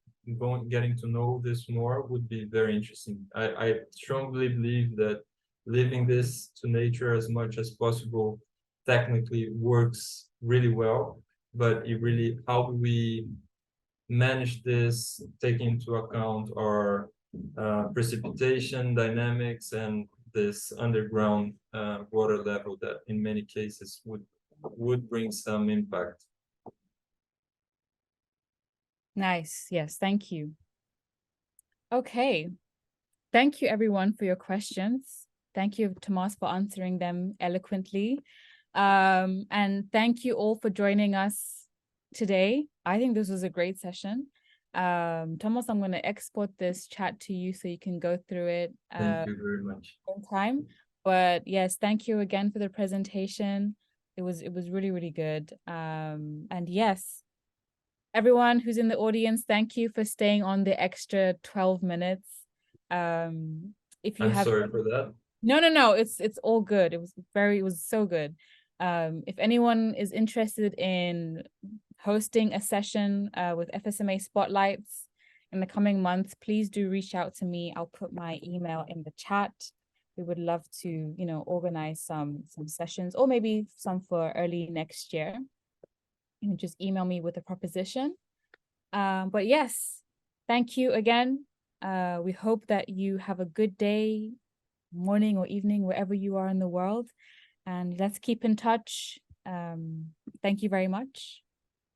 getting to know this more would be very interesting. I strongly believe that leaving this to nature as much as possible technically works really well, but it really, how do we manage this, taking into account our precipitation dynamics and this underground water level that in many cases would bring some impact. Nice. Yes, thank you. Okay. Thank you everyone for your questions. Thank you, Tomas, for answering them eloquently. And thank you all for joining us today. I think this was a great session. Tomas, I'm going to export this chat to you so you can go through it Thank you very much. in time. But yes, thank you again for the presentation. It was really, really good. And yes, everyone who's in the audience, thank you for staying on the extra 12 minutes. If you I'm have sorry for that. No, it's all good. It was so good. If anyone is interested in hosting a session with FSMA Spotlights in the coming months, please do reach out to me. I'll put my email in the chat. We would love to, you know, organize some sessions, or maybe some for early next year. You can just email me with a proposition. But yes, thank you again. We hope that you have a good day, morning or evening, wherever you are in the world. And let's keep in touch. Thank you very much.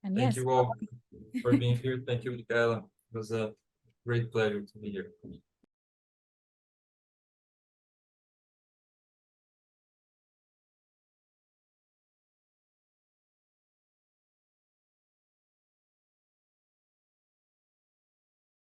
And Thank yes. you all for being here. Thank you, Michaela. It was a great pleasure to be here.